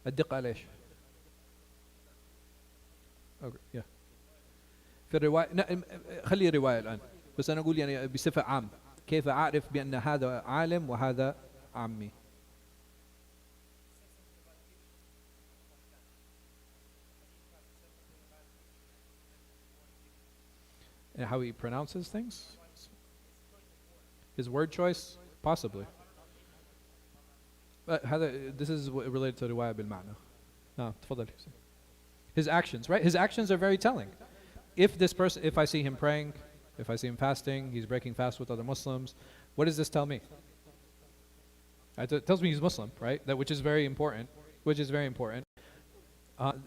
الدقة على ايش؟ أوكي. yeah. في الرواية خلي رواية الآن، بس أنا أقول يعني بصفة عام كيف أعرف بأن هذا عالم وهذا عمي؟ And how he pronounces things? His word choice? Possibly. This is related to رواية بالمعنى. تفضل. His actions, right? His actions are very telling. If this person, if I see him praying, if I see him fasting, he's breaking fast with other Muslims, what does this tell me? It tells me he's Muslim, right? Which is very important. Which is very important.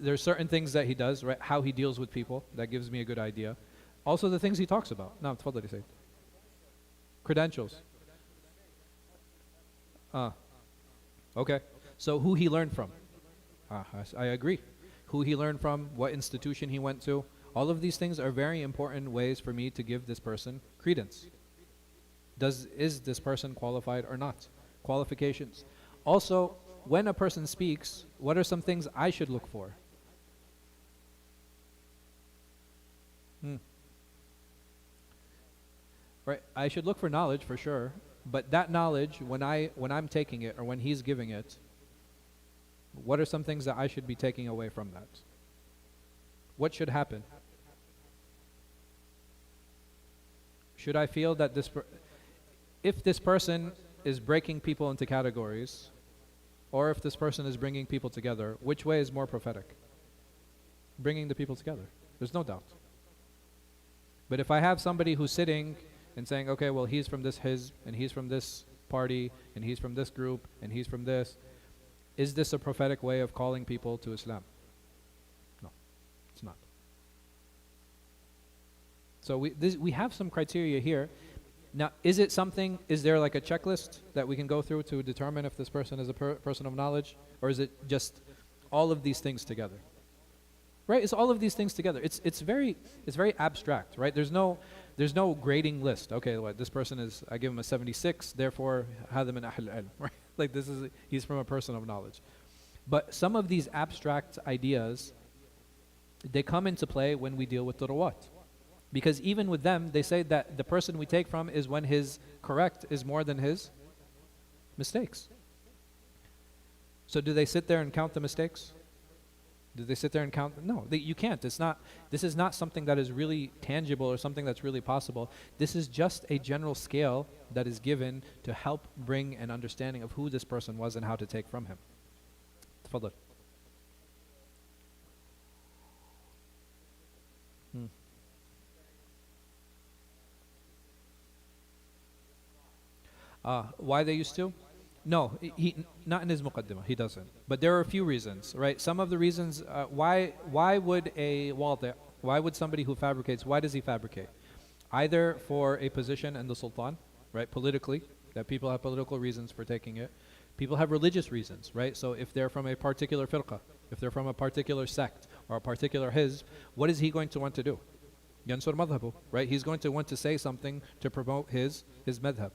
There's certain things that he does, right? How he deals with people, that gives me a good idea. Also the things he talks about. No, تفضل يا سيد. Credentials. Okay. So who he learned from? I agree. Who he learned from, what institution he went to. All of these things are very important ways for me to give this person credence. Is this person qualified or not? Qualifications. Also, when a person speaks, what are some things I should look for? Right, I should look for knowledge for sure, but that knowledge, when I'm taking it or when he's giving it, what are some things that I should be taking away from that? What should happen? Should I feel that if this person is breaking people into categories, or if this person is bringing people together, which way is more prophetic? Bringing the people together. There's no doubt. But if I have somebody who's sitting and saying, okay, well, he's from this hizb, and he's from this party, and he's from this group, and he's from this, is this a prophetic way of calling people to Islam? No, it's not. So we have some criteria here. Now, is there like a checklist that we can go through to determine if this person is a person of knowledge? Or is it just all of these things together? Right, it's all of these things together. It's very abstract, right? There's no grading list. Okay, this person is, I give him a 76, therefore هذا من أهل العلم, right? Like he's from a person of knowledge. But some of these abstract ideas, they come into play when we deal with the rawat. Because even with them, they say that the person we take from is when his correct is more than his mistakes. So do they sit there and count the mistakes? Do they sit there and count? No, you can't. This is not something that is really tangible or something that's really possible. This is just a general scale that is given to help bring an understanding of who this person was and how to take from him. تفضل. Why they used to? No, he not in his muqaddimah, he doesn't. But there are a few reasons, right? Some of the reasons, why would somebody who fabricates, why does he fabricate? Either for a position in the sultan, right, politically, that people have political reasons for taking it. People have religious reasons, right? So if they're from a particular firqa, if they're from a particular sect or a particular hizb, what is he going to want to do? Yansur madhabu, right? He's going to want to say something to promote his madhab.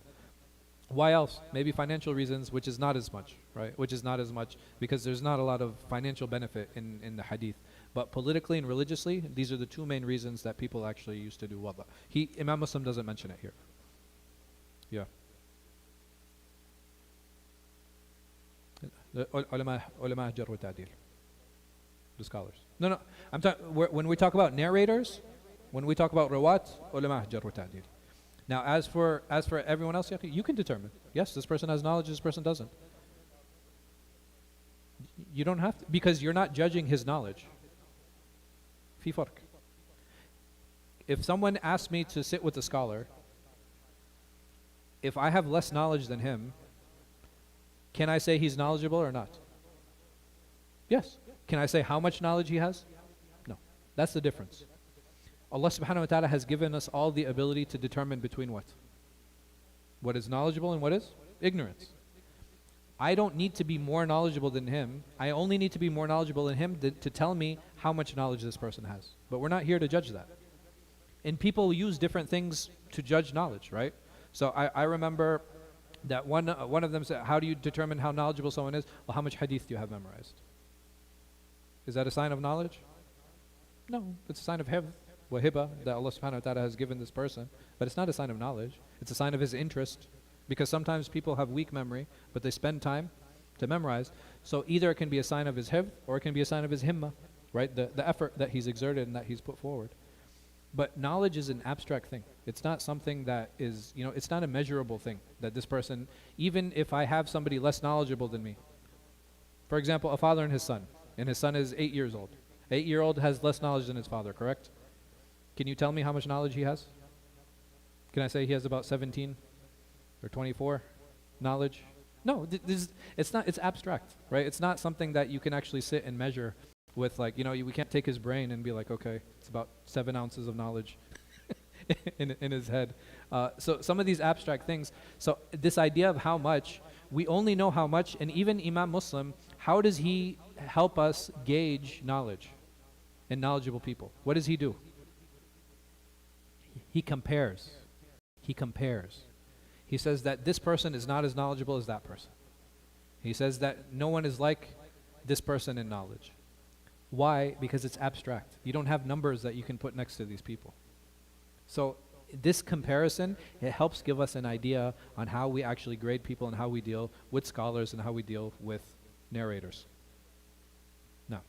Why else? Maybe financial reasons, which is not as much, right? Which is not as much because there's not a lot of financial benefit in the hadith. But politically and religiously, these are the two main reasons that people actually used to do wada. Imam Muslim doesn't mention it here. Yeah. The ulama jar wa ta'dil. The scholars. No. I'm talking when we talk about narrators, when we talk about rawat, ulama jar wa ta'dil. Now, as for everyone else, you can determine. Yes, this person has knowledge, this person doesn't. You don't have to, because you're not judging his knowledge. Fi farq. If someone asks me to sit with a scholar, if I have less knowledge than him, can I say he's knowledgeable or not? Yes. Can I say how much knowledge he has? No. That's the difference. Allah subhanahu wa ta'ala has given us all the ability to determine between what? What is knowledgeable and what is ignorance. I don't need to be more knowledgeable than him. I only need to be more knowledgeable than him to tell me how much knowledge this person has. But we're not here to judge that. And people use different things to judge knowledge, right? So I remember that one of them said, how do you determine how knowledgeable someone is? Well, how much hadith do you have memorized? Is that a sign of knowledge? No, it's a sign of hifz, wa hiba, that Allah subhanahu wa ta'ala has given this person. But it's not a sign of knowledge. It's a sign of his interest. Because sometimes people have weak memory, but they spend time to memorize. So either it can be a sign of his hifz, or it can be a sign of his himma, right? The effort that he's exerted and that he's put forward. But knowledge is an abstract thing. It's not something that is, it's not a measurable thing that this person, even if I have somebody less knowledgeable than me. For example, a father and his son is 8 years old. 8-year-old has less knowledge than his father, correct? Can you tell me how much knowledge he has? Can I say he has about 17 or 24 knowledge? No, it's abstract, right? It's not something that you can actually sit and measure with, like, we can't take his brain and be like, okay, it's about 7 ounces of knowledge in his head. So some of these abstract things, so this idea of how much, we only know how much, and even Imam Muslim, how does he help us gauge knowledge and knowledgeable people? What does he do? He compares. He compares. He says that this person is not as knowledgeable as that person. He says that no one is like this person in knowledge. Why? Because it's abstract. You don't have numbers that you can put next to these people. So this comparison, it helps give us an idea on how we actually grade people and how we deal with scholars and how we deal with narrators. No.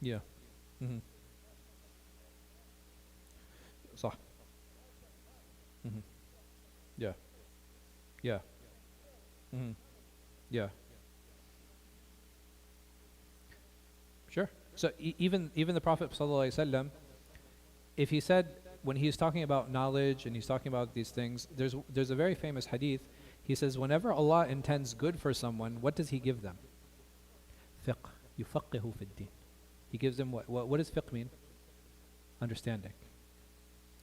Yeah. Mm-hmm. صح. Mm-hmm. Yeah. Yeah. Mm-hmm. Yeah. Sure. So even the Prophet ﷺ, if he said, when he's talking about knowledge and he's talking about these things, there's a very famous hadith. He says, whenever Allah intends good for someone, what does He give them? Fiqh. يُفَقِّهُ فِي الدِّينِ. He gives them what? What does fiqh mean? Understanding.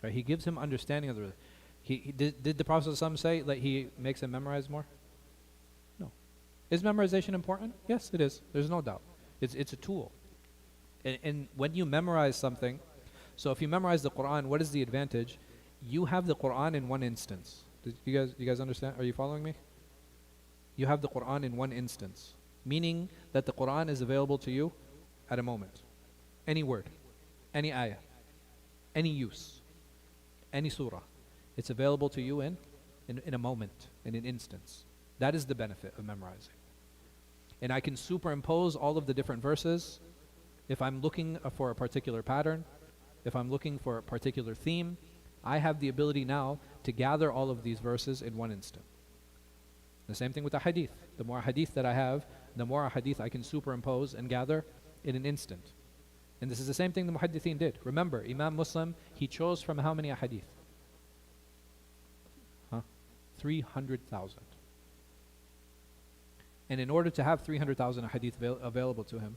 Right? He gives him understanding of the religion. Did the Prophet ﷺ say that he makes him memorize more? No. Is memorization important? Yes, it is. There's no doubt. It's a tool. And when you memorize something, so if you memorize the Quran, what is the advantage? You have the Quran in one instance. You guys understand? Are you following me? You have the Quran in one instance, meaning that the Quran is available to you at a moment. Any word, any ayah, any use, any surah. It's available to you in a moment, in an instance. That is the benefit of memorizing. And I can superimpose all of the different verses. If I'm looking for a particular pattern, if I'm looking for a particular theme, I have the ability now to gather all of these verses in one instant. The same thing with the hadith. The more hadith that I have, the more hadith I can superimpose and gather in an instant. And this is the same thing the muhaddithin did. Remember, Imam Muslim, he chose from how many hadith? 300,000. And in order to have 300,000 hadith available to him,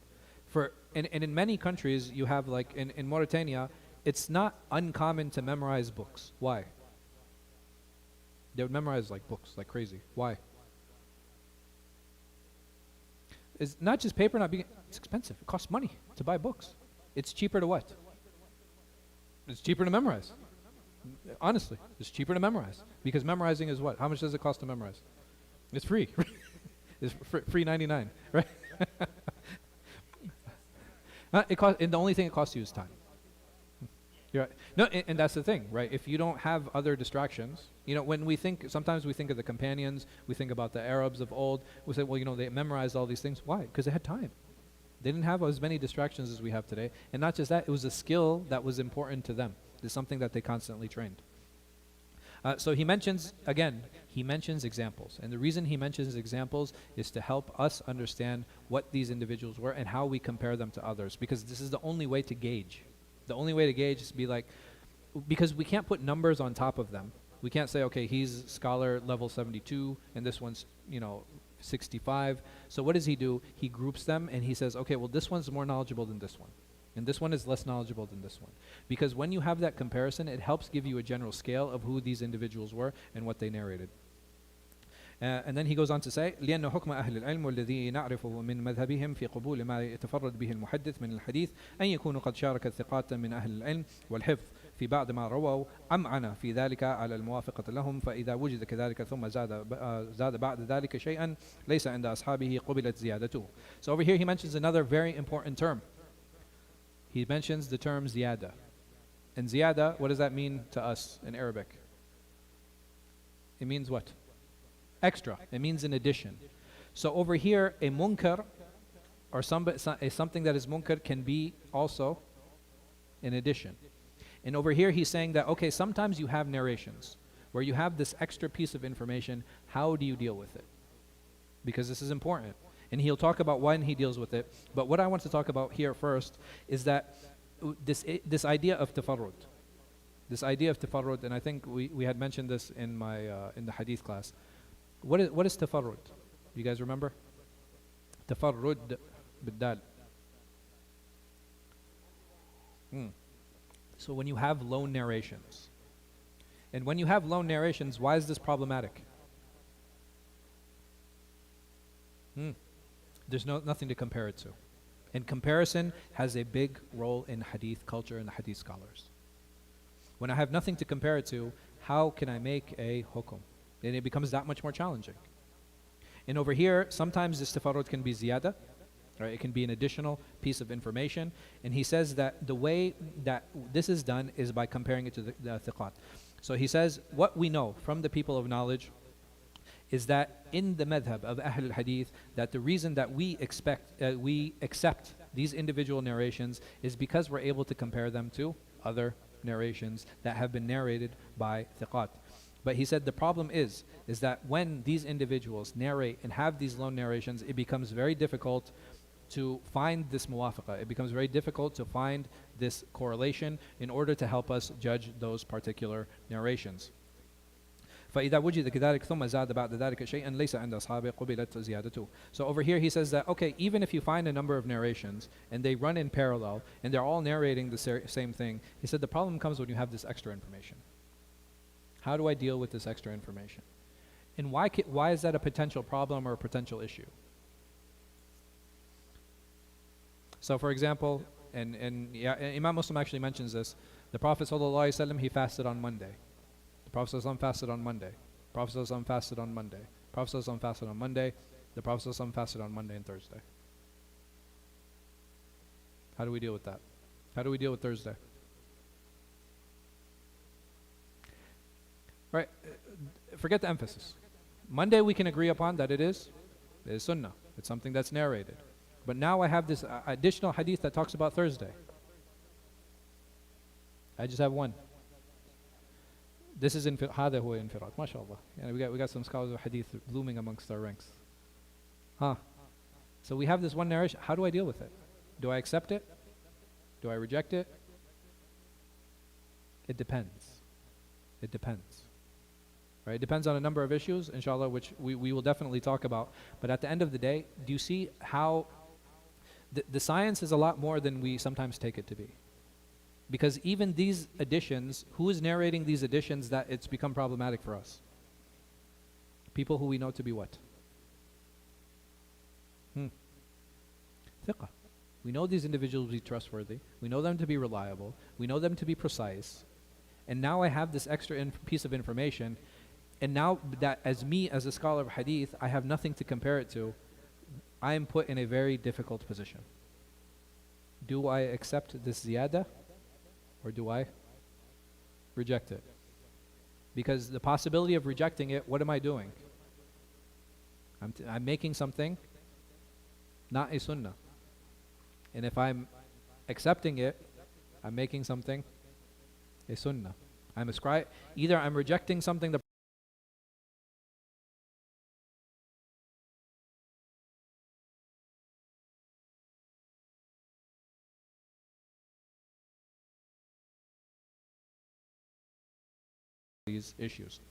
and in many countries you have, like in Mauritania, it's not uncommon to memorize books. Why? They would memorize like books like crazy. Why? It's not just paper not being, it's expensive. It costs money to buy books. It's cheaper to what? It's cheaper to memorize. Honestly, it's cheaper to memorize. Because memorizing is what? How much does it cost to memorize? It's free. It's free 99, right? And the only thing it costs you is time. You're right. No, and that's the thing, right? If you don't have other distractions, when we think, sometimes we think of the companions, we think about the Arabs of old, we say, well, they memorized all these things. Why? Because they had time. They didn't have as many distractions as we have today. And not just that, it was a skill that was important to them. It's something that they constantly trained. So he mentions examples. And the reason he mentions examples is to help us understand what these individuals were and how we compare them to others. Because this is the only way to gauge. The only way to gauge is to be like, because we can't put numbers on top of them. We can't say, okay, he's scholar level 72 and this one's, 65. So what does he do? He groups them and he says, okay, well, this one's more knowledgeable than this one. And this one is less knowledgeable than this one. Because when you have that comparison, it helps give you a general scale of who these individuals were and what they narrated. And then he goes on to say, لأن حكم أهل العلم والذي نعرفه من مذهبهم في قبول ما يتفرد به المحدث من الحديث أن يكونوا قد شارك الثقات من أهل العلم والحفظ في بعض ما رووا أمعن في ذلك على الموافقة لهم فإذا وجد كذلك ثم زاد بعد ذلك شيئا ليس عند أصحابه قبلت زيادته. So over here he mentions another very important term. He mentions the term ziyada. And ziyada, what does that mean to us in Arabic? It means what? Extra. It means in addition. So over here, a munkar or something that is munkar can be also in addition. And over here he's saying that, okay, sometimes you have narrations where you have this extra piece of information. How do you deal with it? Because this is important. And he'll talk about when he deals with it. But what I want to talk about here first is that this idea of tafarrud. This idea of tafarrud, and I think we had mentioned this in the hadith class. What is tafarrud? You guys remember? Tafarrud biddal. So when you have lone narrations, and when you have lone narrations, why is this problematic? There's nothing to compare it to. And comparison has a big role in hadith culture and the hadith scholars. When I have nothing to compare it to, how can I make a hukum? And it becomes that much more challenging. And over here, sometimes this tafarrud can be ziyada, right? It can be an additional piece of information. And he says that the way that this is done is by comparing it to the thiqat. So he says, what we know from the people of knowledge is that in the madhab of Ahl al-Hadith, that the reason that we accept these individual narrations is because we're able to compare them to other narrations that have been narrated by thiqat. But he said the problem is that when these individuals narrate and have these lone narrations, it becomes very difficult to find this muwafaqa. It becomes very difficult to find this correlation in order to help us judge those particular narrations. فإذا وجد كذلك ثم زاد بعد ذلك شيئا ليس عند أصحابه قبلت زيادته. So over here he says that, okay, even if you find a number of narrations and they run in parallel and they're all narrating the same thing, he said the problem comes when you have this extra information. How do I deal with this extra information? And why is that a potential problem or a potential issue? So for example, and Imam Muslim actually mentions this, the Prophet ﷺ, he fasted on Monday. The Prophet ﷺ fasted on Monday. The Prophet ﷺ fasted on Monday. The Prophet ﷺ fasted on Monday. The Prophet ﷺ fasted on Monday and Thursday. How do we deal with that? How do we deal with Thursday? Right, forget the emphasis. Monday we can agree upon that it is sunnah. It's something that's narrated. But now I have this additional hadith that talks about Thursday. I just have one. This is هذا هو انفراد. MashaAllah. And we got some scholars of hadith blooming amongst our ranks. So we have this one narration. How do I deal with it? Do I accept it? Do I reject it? It depends. It depends. Right? It depends on a number of issues, inshallah, which we will definitely talk about. But at the end of the day, do you see how the science is a lot more than we sometimes take it to be? Because even these additions, who is narrating these additions that it's become problematic for us? People who we know to be what? Thiqa. We know these individuals to be trustworthy. We know them to be reliable. We know them to be precise. And now I have this extra piece of information. And now that as a scholar of hadith, I have nothing to compare it to, I am put in a very difficult position. Do I accept this ziyada? Or do I reject it? Because the possibility of rejecting it, what am I doing? I'm making something not a sunnah. And if I'm accepting it, I'm making something a sunnah. Either I'm rejecting something that these issues.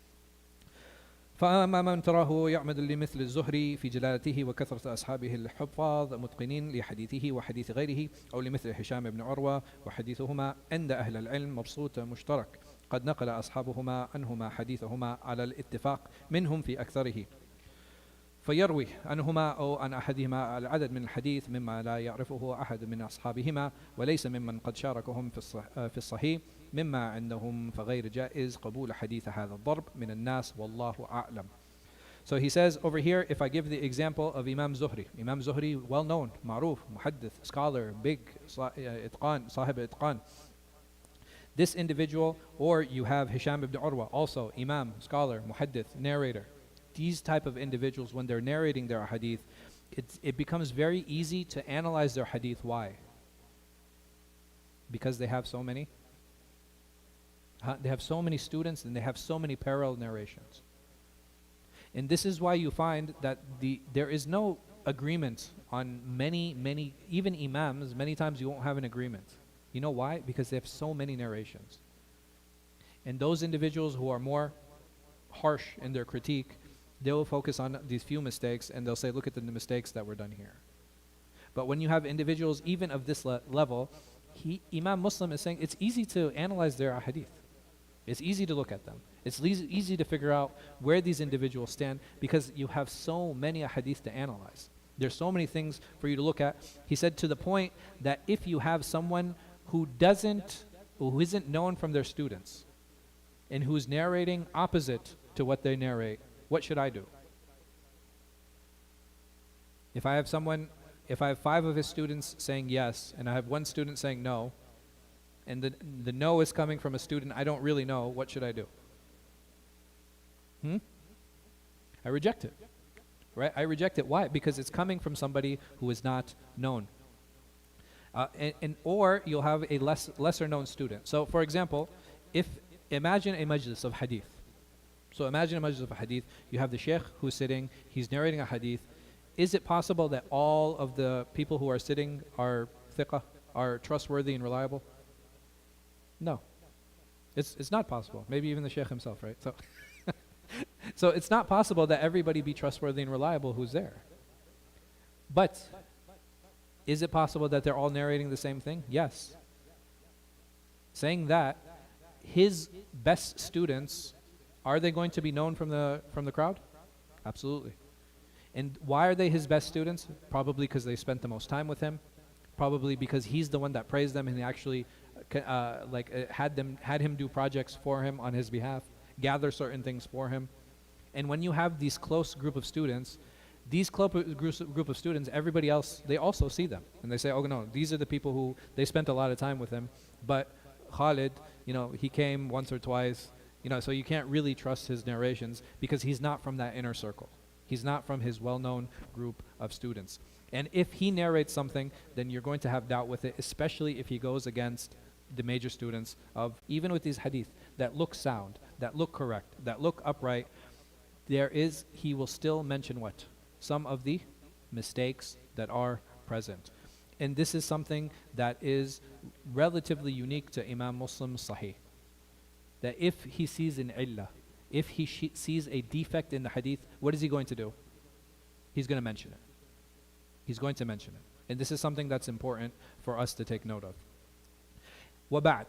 فأما من تراه يعمد لمثل الزهري في جلالته وكثرة أصحابه الحفاظ متقنين لحديثه وحديث غيره أو لمثل هشام بن عروة وحديثهما عند أهل العلم مبسوط مشترك قد نقل أصحابهما عنهما حديثهما على الاتفاق منهم في أكثره فيروي عنهما أو عن أحدهما العدد من الحديث مما لا يعرفه أحد من أصحابهما وليس ممن قد شاركهم في الصحيح مما عندهم فغير جائز قبول حديث هذا الضرب من الناس والله أعلم. So he says over here, if I give the example of Imam Zuhri, well known, معروف, muhaddith, scholar, big, itqan, sahib itqan. This individual, or you have Hisham ibn Urwa, also Imam, scholar, muhaddith, narrator. These type of individuals, when they're narrating their hadith, it becomes very easy to analyze their hadith. Why? Because they have so many. They have so many students and they have so many parallel narrations. And this is why you find that there is no agreement on many, even imams, many times you won't have an agreement. You know why? Because they have so many narrations. And those individuals who are more harsh in their critique, they will focus on these few mistakes and they'll say, look at the mistakes that were done here. But when you have individuals even of this level, Imam Muslim is saying it's easy to analyze their hadith. It's easy to look at them. It's easy to figure out where these individuals stand because you have so many hadith to analyze. There's so many things for you to look at. He said to the point that if you have someone who isn't known from their students and who's narrating opposite to what they narrate, what should I do? If I have 5 of his students saying yes and I have 1 student saying no, and the no is coming from a student I don't really know, what should I do? I reject it. Right? I reject it. Why? Because it's coming from somebody who is not known. Or you'll have a lesser known student. So for example, imagine a majlis of hadith. So imagine a majlis of hadith. You have the sheikh who's sitting, he's narrating a hadith. Is it possible that all of the people who are sitting are thiqah, are trustworthy and reliable? No. It's not possible. Maybe even the sheikh himself, right? So it's not possible that everybody be trustworthy and reliable who's there. But is it possible that they're all narrating the same thing? Yes. Saying that, his best students, are they going to be known from the crowd? Absolutely. And why are they his best students? Probably because they spent the most time with him. Probably because he's the one that praised them and he actually had him do projects for him on his behalf, gather certain things for him. And when you have these close group of students, group of students, everybody else, they also see them. And they say, oh no, these are the people who, they spent a lot of time with him. But Khalid, he came once or twice, so you can't really trust his narrations because he's not from that inner circle. He's not from his well-known group of students. And if he narrates something, then you're going to have doubt with it, especially if he goes against the major students of, even with these hadith that look sound, that look correct, that look upright, he will still mention what? Some of the mistakes that are present. And this is something that is relatively unique to Imam Muslim's Sahih. That if he sees an illah, if he sees a defect in the hadith, what is he going to do? He's going to mention it. He's going to mention it. And this is something that's important for us to take note of. وَبَعْدْ.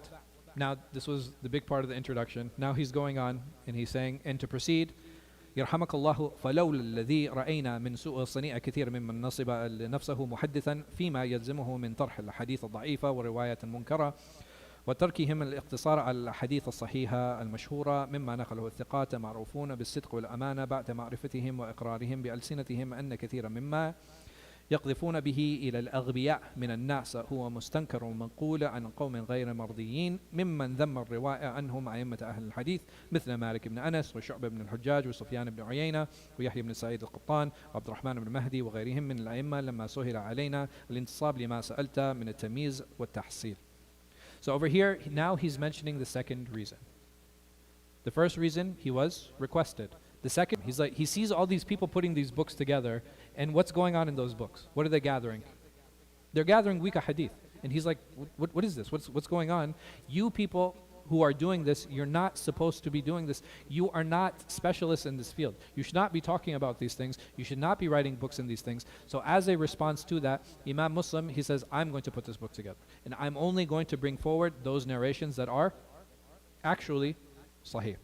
Now, this was the big part of the introduction. Now he's going on and he's saying, and to proceed, يرحمك الله فلولا الذي رأينا من سوء الصنيع كثير ممن نصب نفسه محدثا فيما يلزمه من طرح الحديث الضعيفة ورواية المنكرة وتركهم الاقتصار على الحديث الصحيحة المشهورة مما نقله الثقات معروفون بالصدق والأمانة بعد معرفتهم وإقرارهم بألسنتهم أن كثيرا مما يقذفون به إلى الأغبياء من الناس هو مستنكر ومنقول عن قوم غير مرضيين ممن ذم الرواية عنهم أئمة أهل الحديث مثل مالك بن أنس وشعبة بن الحجاج وسفيان بن عيينة ويحيى بن سعيد القطان وعبد الرحمن بن مهدي وغيرهم من الأئمة لما سهل علينا الانتصاب لما سألت من التمييز والتحصيل. So over here, now he's mentioning the second reason. The first reason, he was requested. The second, he sees all these people putting these books together, and what's going on in those books? What are they gathering? They're gathering weak hadith. And he's like, what is this? What's going on? You people who are doing this, you're not supposed to be doing this. You are not specialists in this field. You should not be talking about these things. You should not be writing books in these things. So as a response to that, Imam Muslim, he says, I'm going to put this book together. And I'm only going to bring forward those narrations that are actually sahih.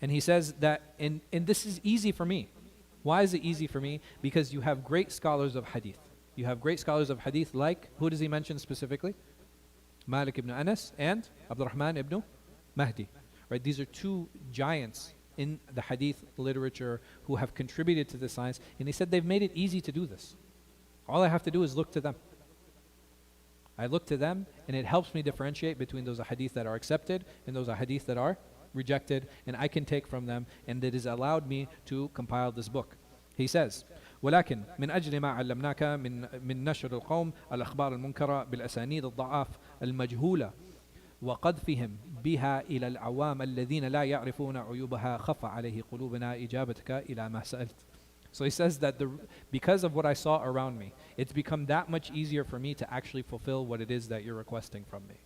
And he says that, and this is easy for me. Why is it easy for me? Because you have great scholars of hadith. You have great scholars of hadith like, who does he mention specifically? Malik ibn Anas and Abdurrahman ibn Mahdi. Right? These are two giants in the hadith literature who have contributed to this science. And he said they've made it easy to do this. All I have to do is look to them. I look to them and it helps me differentiate between those hadith that are accepted and those hadith that are rejected, and I can take from them, and it has allowed me to compile this book. He says, ولكن من أجل ما علمناك من نشر القوم الأخبار المنكرة بالأسانيد الضعاف المجهولة وقذفهم بها إلى العوام الذين لا يعرفون عيوبها خف عليه قلوبنا إجابتك إلى ما سألت. So he says that because of what I saw around me, it's become that much easier for me to actually fulfill what it is that you're requesting from me.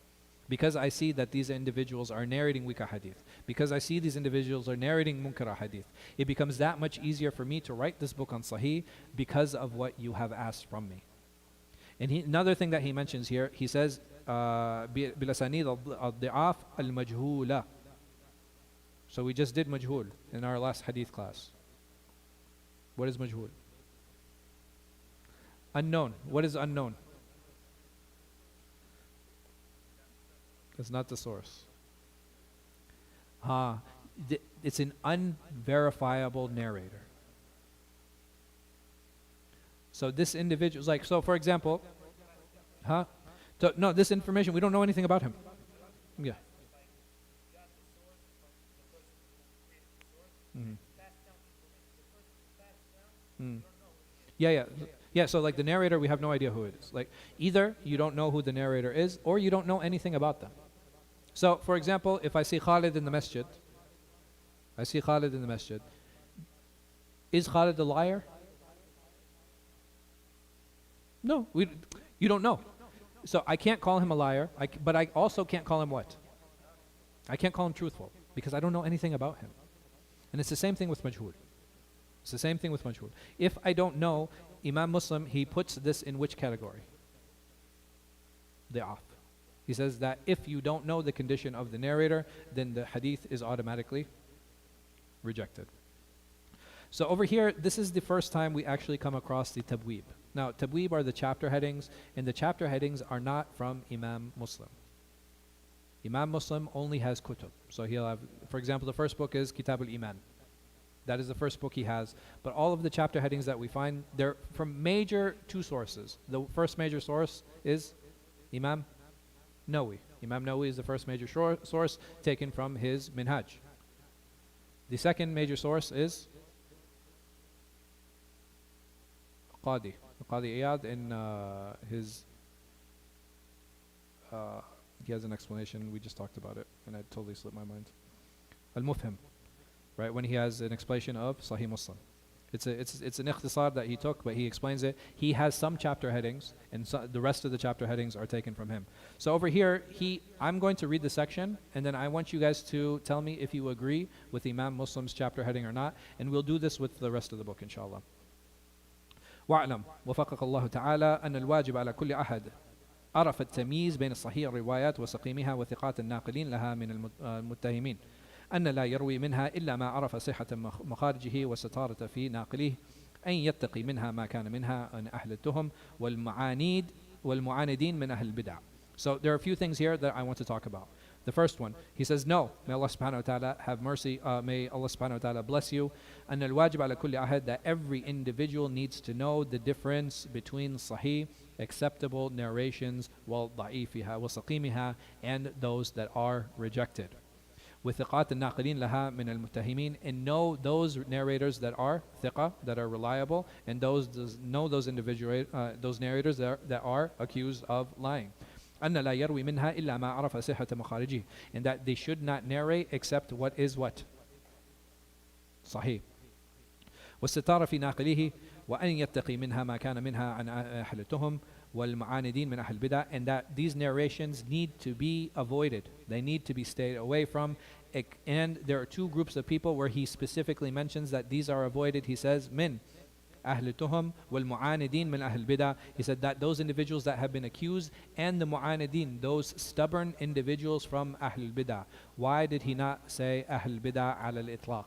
Because I see that these individuals are narrating weak hadith, because I see these individuals are narrating munkar hadith, it becomes that much easier for me to write this book on Sahih because of what you have asked from me. And another thing that he mentions here, he says, بِالَسَانِيدَ الضِّعَافِ الْمَجْهُولَةِ. So we just did majhul in our last hadith class. What is majhul? Unknown. What is unknown? That's not the source. It's an unverifiable narrator. So this individual is like, so for example, so no, this information, we don't know anything about him. Yeah. Yeah, so like the narrator, we have no idea who it is. Like either you don't know who the narrator is or you don't know anything about them. So for example, if I see Khalid in the masjid, is Khalid a liar? No, you don't know. So I can't call him a liar, but I also can't call him what? I can't call him truthful because I don't know anything about him. And it's the same thing with majhul. It's the same thing with majhul. If I don't know, Imam Muslim, he puts this in which category? Da'af. He says that if you don't know the condition of the narrator, then the hadith is automatically rejected. So over here, this is the first time we actually come across the tabweeb. Now, tabweeb are the chapter headings, and the chapter headings are not from Imam Muslim. Imam Muslim only has kutub. So he'll have, for example, the first book is Kitab al-Iman. That is the first book he has. But all of the chapter headings that we find, they're from two sources. The first major source is Imam Nawawi. Imam Nawawi is the first major source taken from his Minhaj. The second major source is Qadi Iyad in his, he has an explanation, we just talked about it, and it totally slipped my mind. Al-Mufhim, right, when he has an explanation of Sahih Muslim. It's an ikhtisar that he took, but he explains it. He has some chapter headings, and the rest of the chapter headings are taken from him. So over here, I'm going to read the section, and then I want you guys to tell me if you agree with Imam Muslim's chapter heading or not, and we'll do this with the rest of the book, inshallah. واعلم وفقك الله تعالى أن الواجب على كل أحد عرف التمييز بين الصحيح الروايات وسقيمها وثقات الناقلين لها من المتهمين أن لا يروي منها إلا ما عرف صحة مخارجه والستارة في ناقليه أن يتقي منها ما كان منها عن أهل التهم والمعاندين من أهل البدع. So there are a few things here that I want to talk about. The first one, he says, no, may Allah subhanahu wa ta'ala have mercy, may Allah subhanahu wa ta'ala bless you. أن الواجب على كل أحد, that every individual needs to know the difference between sahih, acceptable narrations, وضعيفها وسقيمها, and those that are rejected. وثقات الناقلين لها من المتهمين, and know those narrators that are ثقة, that are reliable, and know those narrators that are accused of lying. أن لا يروي منها إلا ما عرف صحة مخارجه, and that they should not narrate except what is what? صحيح. والستارة في ناقله وأن يتقي منها ما كان منها عن أهل التهم والمعاندين من أهل البدع, and that these narrations need to be avoided. They need to be stayed away from. And there are two groups of people where he specifically mentions that these are avoided. He says, min أهل التهم والمعاندين من أهل البدع. He said that those individuals that have been accused and the mu'anidin, those stubborn individuals from أهل البدع. Why did he not say أهل البدع على الإطلاق?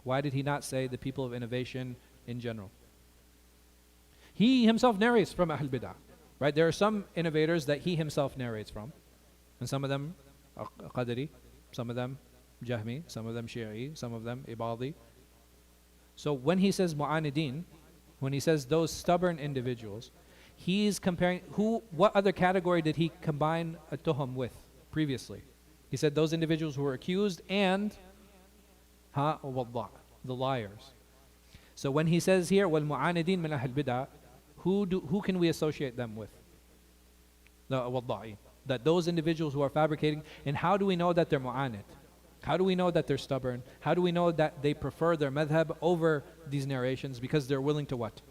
Why did he not say the people of innovation in general? He himself narrates from Ahl Bid'ah, right? There are some innovators that he himself narrates from, and some of them are Qadri, some of them Jahmi, some of them Shi'i, some of them Ibadi. So when he says Mu'anidin, when he says those stubborn individuals, he's comparing what other category did he combine a tuham with previously? He said those individuals who were accused and the liars. So when he says here wal mu'anidin min ahl bid'ah, who can we associate them with? The wadda'i. That those individuals who are fabricating, and how do we know that they're mu'anid? How do we know that they're stubborn? How do we know that they prefer their madhab over these narrations? Because they're willing to what?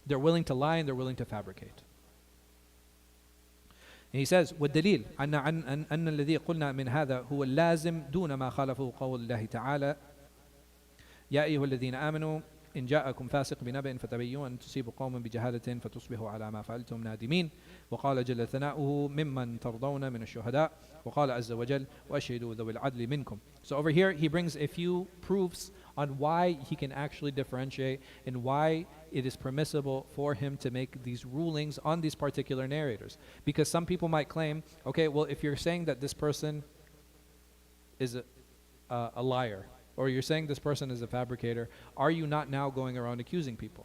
They're willing to lie and they're willing to fabricate. And he says, وَالدَّلِيلُ أَنَّ الَّذِي قُلْنَا مِنْ هَذَا هُوَ اللَّازِمْ دُونَ مَا خَالَفَهُ قَوْلُ اللَّهِ تَعَالَى يَا أَيُّهَا الَّذِينَ آمَنُوا إن جاءكم فاسق بنبأ فتبينوا أن تصيبوا قوما بجهالة فتصبحوا على ما فعلتم نادمين وقال جل ثناؤه ممن ترضون من الشهداء وقال عز وجل وأشهدوا ذوي العدل منكم. So over here he brings a few proofs on why he can actually differentiate and why it is permissible for him to make these rulings on these particular narrators. Because some people might claim, okay, well, if you're saying that this person is a liar, or you're saying this person is a fabricator, are you not now going around accusing people?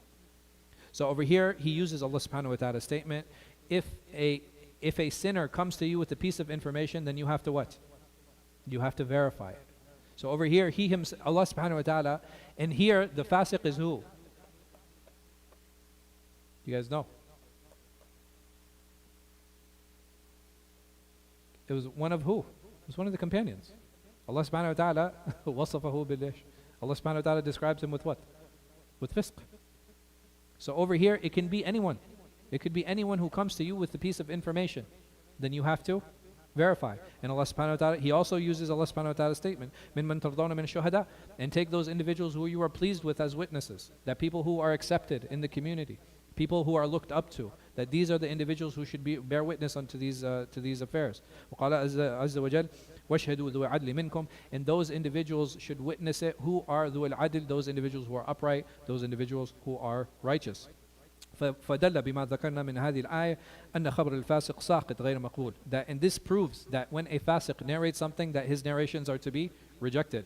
So over here, he uses Allah subhanahu wa ta'ala's statement, if a sinner comes to you with a piece of information, then you have to what? You have to verify it. So over here, Allah subhanahu wa ta'ala, and here the fasiq is who? You guys know? It was one of who? It was one of the companions. Allah subhanahu wa ta'ala wasafahu bil-ish. Allah subhanahu wa ta'ala describes him with what? With fisq. So over here, it can be anyone. It could be anyone who comes to you with a piece of information. Then you have to verify. And Allah subhanahu wa ta'ala, he also uses Allah subhanahu wa ta'ala's statement, min man tardawna min shuhada, and take those individuals who you are pleased with as witnesses. That people who are accepted in the community, people who are looked up to, that these are the individuals who should bear witness unto these affairs. وقال عز وجل واشهدوا ذو العدل منكم, and those individuals should witness it who are ذو العدل, those individuals who are upright, those individuals who are righteous. فدل بما ذكرنا من هذه الآية أن خبر الفاسق ساقط غير مقبول. That, and this proves that when a fasiq narrates something, that his narrations are to be rejected.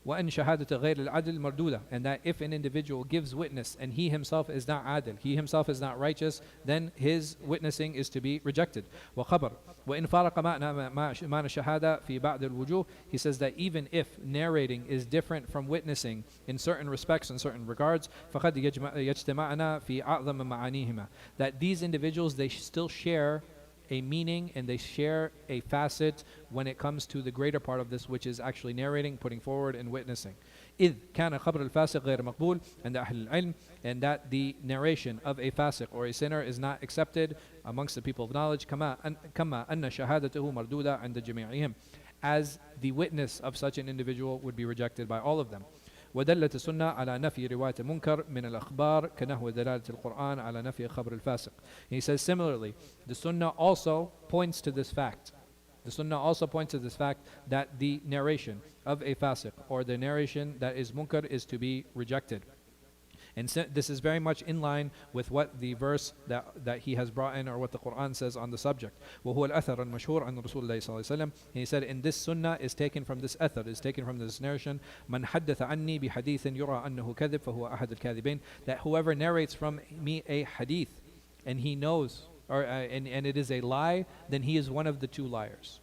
وأن شهادة غير العدل مردودة, and that if an individual gives witness and he himself is not adil, he himself is not righteous, then his witnessing is to be rejected. وخبر وإن فارق معنى الشهادة في بعض الوجوه, he says that even if narrating is different from witnessing in certain respects and certain regards, فقد يجتمعنا في أعظم معانيهما, that these individuals, they still share a meaning and they share a facet when it comes to the greater part of this, which is actually narrating, putting forward, and witnessing. إذ كان خبر الفاسق غير مقبول عند أهل العلم, and that the narration of a fasiq or a sinner is not accepted amongst the people of knowledge, كما أن شهادته مردودة عند جميعهم, as the witness of such an individual would be rejected by all of them. ودلت السنة على نفي رواية منكر من الأخبار كنحو دلالة القرآن على نفي خبر الفاسق. He says similarly, the Sunnah also points to this fact. The Sunnah also points to this fact that the narration of a fasiq or the narration that is munkar is to be rejected. And this is very much in line with what the verse that he has brought in, or what the Quran says on the subject. وَهُوَ الْأَثَرُ الْمَشْهُورُ عَنْ رَسُولِ اللَّهِ صَلَّى اللَّهُ عَلَيْهِ وسلم. He said, in this sunnah is taken from this athar, is taken from this narration, مَنْ حَدَّثَ عَنِّي بِحَدِيثٍ يُرَى أَنَّهُ كَذِبْ فَهُوَ أَحَدُ الْكَاذِبِينَ, that whoever narrates from me a hadith and he knows, and it is a lie, then he is one of the two liars.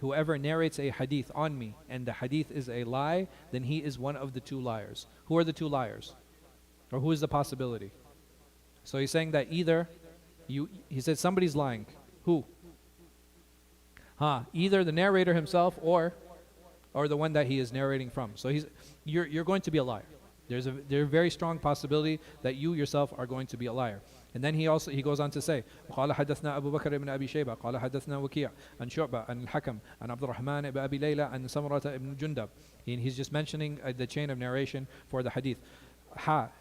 Whoever narrates a hadith on me and the hadith is a lie, then he is one of the two liars. Who are the two liars? Or who is the possibility? So he's saying that either he said somebody's lying. Who? Either the narrator himself or the one that he is narrating from. So you're going to be a liar. There's a very strong possibility that you yourself are going to be a liar. And then he goes on to say, قال حدثنا أبو بكر بن أبي شيبة قال حدثنا وكيع عن شعبة عن الحكم عن عبد الرحمن بن أبي ليلى عن سمرة بن جندب. And he's just mentioning the chain of narration for the hadith.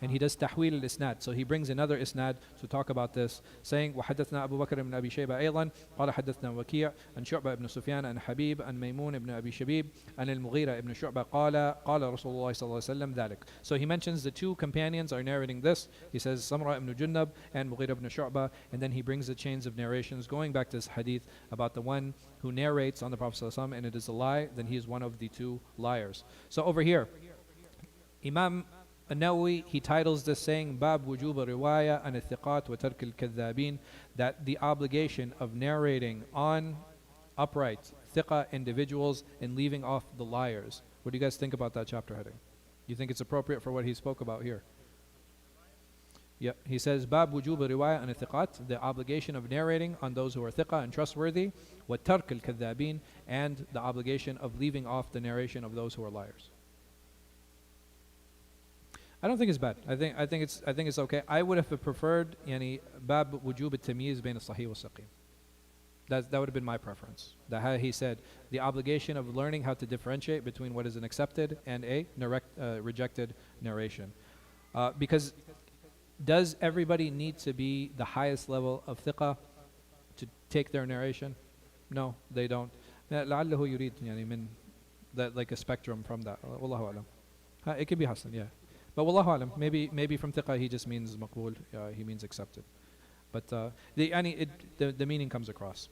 and he does tahwil al-isnad. So he brings another isnad to talk about this, saying وحدثنا أبو بكر بن أبي شيبة أيضا قال حدثنا وكيع عن شعبة بن سفيان عن حبيب عن ميمون بن أبي شبيب عن المغيرة بن شعبة قال رسول الله صلى الله عليه وسلم ذلك. So he mentions the two companions are narrating this. He says Samra ibn Junnab and Mughira ibn Shu'bah, and then he brings the chains of narrations going back to this hadith about the one who narrates on the Prophet ﷺ and it is a lie, then he is one of the two liars. So over here, Imam An-Nawawi, he titles this saying Bab wujub riwaya an al-thiqat wa tark al-kadhabin, that the obligation of narrating on upright thiqa individuals and leaving off the liars. What do you guys think about that chapter heading? You think it's appropriate for what he spoke about here? Yeah, he says Bab wujub riwaya an al-thiqat, the obligation of narrating on those who are thiqa and trustworthy, wa tark al-kadhabin, and the obligation of leaving off the narration of those who are liars. I don't think it's bad. I think it's okay. I would have preferred yani bab wujub at-tamyiz bain as-sahih was-saqim. That would have been my preference. That he said the obligation of learning how to differentiate between what is an accepted and a rejected narration. Because does everybody need to be the highest level of thiqa to take their narration? No, they don't. لعله يريد يعني من that like a spectrum from that. والله أعلم. It could be Hassan, yeah. But wallahu alam, maybe from thiqa he just means maqbool, he means accepted. But the meaning comes across.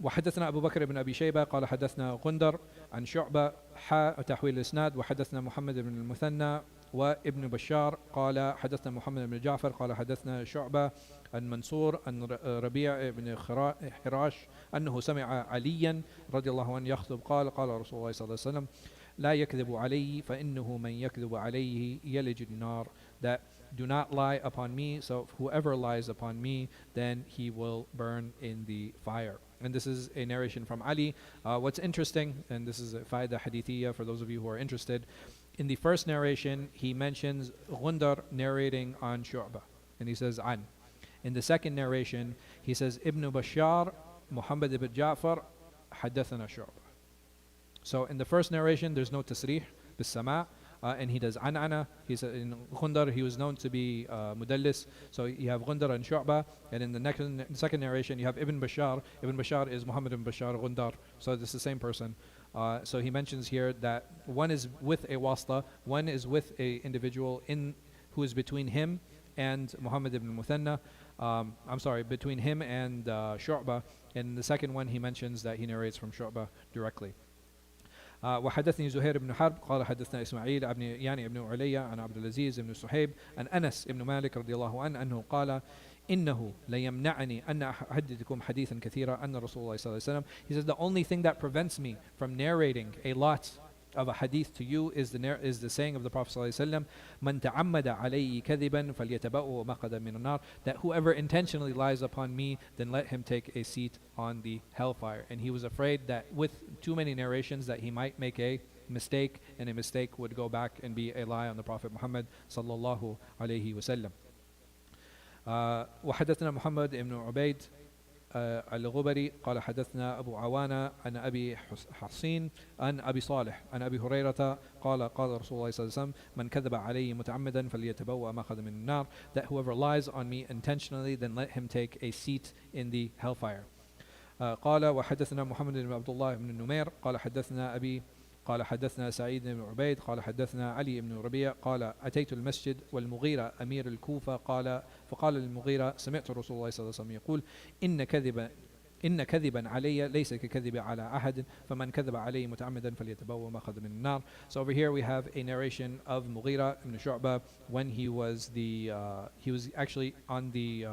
وحدثنا أبو بكر بن أبي شيبة قال حدثنا غندر عن شعبة تحويل الإسناد وحدثنا محمد بن المثنى وابن بشار قال حدثنا محمد بن جعفر قال حدثنا شعبة عن منصور عن ربيع بن حراش أنه سمع عليا رضي الله عنه يخطب قال رسول الله صلى الله عليه وسلم لا يكذب علي فإنه من يكذب عليه يلج النار, that do not lie upon me, so whoever lies upon me then he will burn in the fire. And this is a narration from Ali. What's interesting, and this is a faida hadithiyya for those of you who are interested, in the first narration he mentions Gundar narrating on Shu'bah and he says an. In the second narration he says Ibn Bashar Muhammad ibn Ja'far حدثنا Shu'bah. So in the first narration there's no tasrih bis sama', and he does an'ana. He's in Gundar he was known to be mudallis, so you have Gundar and Shu'bah, and in the second narration you have Ibn Bashar. Ibn Bashar is Muhammad ibn Bashar Gundar, so this is the same person. So he mentions here that one is with a wasla, one is with a individual who is between him and Muhammad ibn Muthanna. Between him and Shu'bah. And the second one he mentions that he narrates from Shu'bah directly. وحدثني زهير بن حرب قال حدثنا إسماعيل ابن عليا عن عبد العزيز بن صهيب عن أنس بن مالك رضي الله عنه أنه قال إنه ليمنعني أن أحدثكم حديثا كثيرا أن رسول الله صلى الله عليه وسلم. He says the only thing that prevents me from narrating a lot of a hadith to you is the saying of the Prophet صلى الله عليه وسلم من تعمد علي كذبا فليتبوأ مقعده من النار, that whoever intentionally lies upon me then let him take a seat on the hellfire. And he was afraid that with too many narrations that he might make a mistake, and a mistake would go back and be a lie on the Prophet Muhammad sallallahu alayhi wasallam. وحدثنا محمد بن عبيد الغبري قال حدثنا أبو عوانة عن أبي حصين عن أبي صالح عن أبي هريرة قال رسول الله صلى الله عليه وسلم من كذب علي متعمدا فليتبوأ مقعده من النار, that whoever lies on me intentionally then let him take a seat in the hellfire. قال وحدثنا محمد بن عبد الله بن النمير قال حدثنا أبي قال حدثنا سعيد بن عبيد قال حدثنا علي بن ربيع قال أتيت المسجد والمغيرة أمير الكوفة فقال للمغيرة سمعت رسول الله صلى الله عليه وسلم يقول إن كذبا علي ليس ككذب على أحد فمن كذب علي متعمدا فليتبوأ مقعده من النار. So over here we have a narration of Mughira ibn Shu'bah when he was actually on the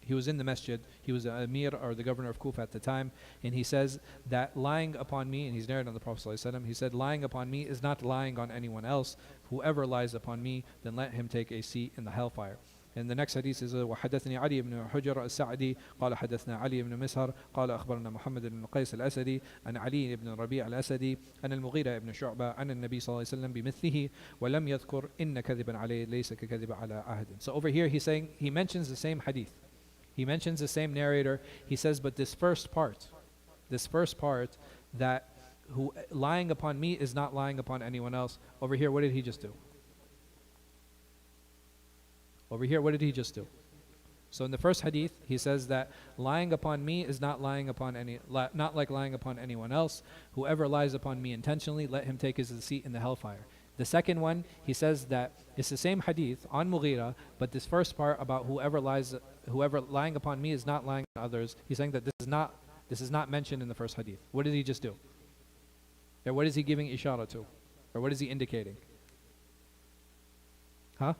he was in the masjid, he was the Amir or the governor of Kufa at the time, and he says that lying upon me, and he's narrating on the Prophet ﷺ, he said lying upon me is not lying on anyone else. Whoever lies upon me, then let him take a seat in the hellfire. And the next hadith is وحدثني علي بن حجر السعدي قال حدثنا علي بن مسهر قال أخبرنا محمد بن قيس الأسدي عن علي بن ربيع الأسدي عن المغيرة بن شعبة عن النبي صلى الله عليه وسلم بمثله ولم يذكر إن كذبا عليه ليس ككذب على أحد. So over here he's saying, he mentions the same hadith. He mentions the same narrator. He says, but this first part that who lying upon me is not lying upon anyone else. Over here, what did he just do? Over here, what did he just do? So in the first hadith, he says that lying upon me is not lying upon not like lying upon anyone else. Whoever lies upon me intentionally, let him take his seat in the hellfire. The second one, he says that it's the same hadith on Mughira, but this first part about whoever lying upon me is not lying on others. He's saying that this is not mentioned in the first hadith. What did he just do? Or what is he giving ishara to? Or what is he indicating? Huh?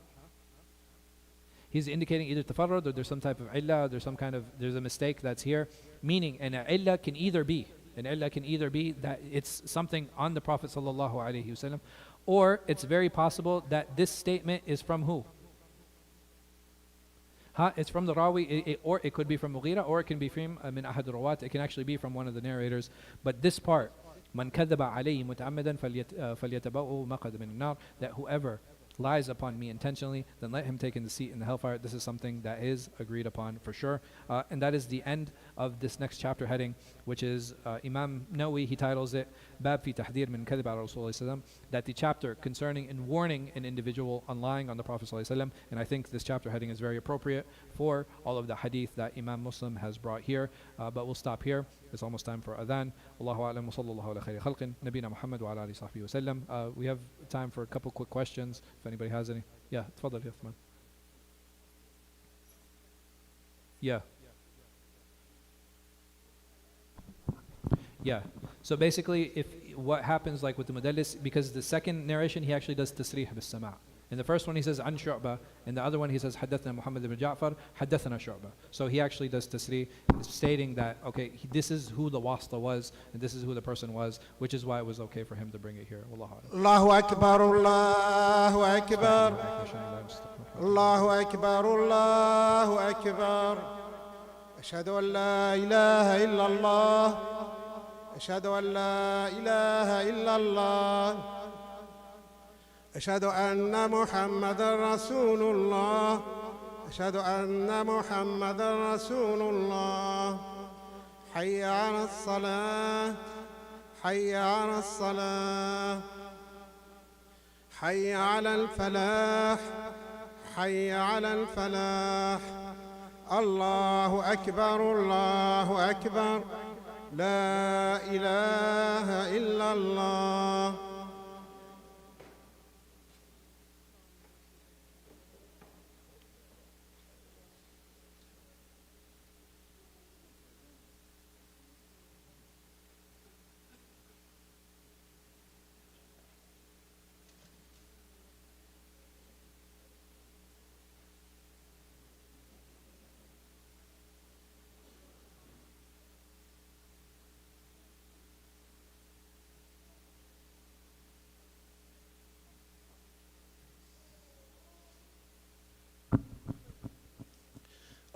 He's indicating either tafarrud or there's some type of illah, there's a mistake that's here. Meaning an illah can either be that it's something on the Prophet sallallahu alaihi wasallam, or it's very possible that this statement is from who? It's from the Rawi, or it could be from Mughira, or it can be from min ahad rawat. It can actually be from one of the narrators. But this part, man kadhaba alayhi muta'ammadan falyatabawwa'u maq'adahu min an-nar, that whoever lies upon me intentionally, then let him take in the seat in the hellfire. This is something that is agreed upon for sure. And that is the end of this next chapter heading, which is Imam Nawawi, he titles it Bab fi tahdhir min kadhib ala Rasulullah, that the chapter concerning and warning an individual on lying on the Prophet ﷺ. And I think this chapter heading is very appropriate for all of the hadith that Imam Muslim has brought here. But we'll stop here. It's almost time for adhan. Wallahu a'lam wa sallallahu ala khayri khalqin nabina Muhammad wa ala alihi sahbihi wa sallam. We have time for a couple quick questions if anybody has any. Yeah, tafadhal ya Uthman. Yeah. Yeah. So basically, if what happens like with the mudallis, because the second narration he actually does tasrih bis sama'. In the first one he says an Shu'bah, in the other one he says haddathana Muhammad ibn Ja'far, haddathana Shu'bah. So he actually does tasrih, stating that okay, this is who the wasta was and this is who the person was, which is why it was okay for him to bring it here. Wallahu a'lam. Allahu Akbar, Allahu Akbar, Allahu Akbar, Allahu Akbar. Ashhadu an la ilaha illallah, ashhadu an la ilaha illallah. أشهد أن محمد رسول الله، أشهد أن محمد رسول الله. حي على الصلاة، حي على الصلاة، حي على الفلاح، حي على الفلاح. الله أكبر، الله أكبر، لا إله إلا الله.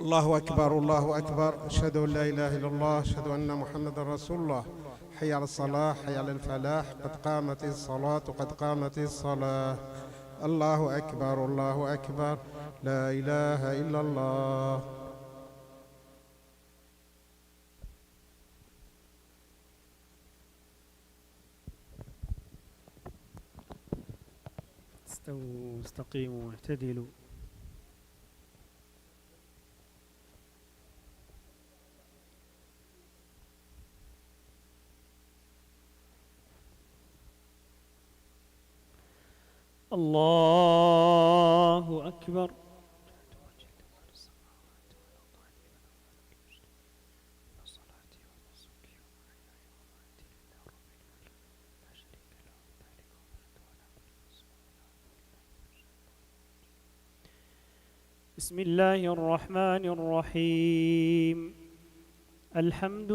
الله أكبر، الله أكبر، أشهد أن لا إله إلا الله، أشهد أن محمد رسول الله. حي على الصلاة، حي على الفلاح، قد قامت الصلاة، قد قامت الصلاة. الله أكبر، الله أكبر، لا إله إلا الله. استووا استقيموا واعتدلوا. الله أكبر. بسم الله الرحمن الرحيم. الحمد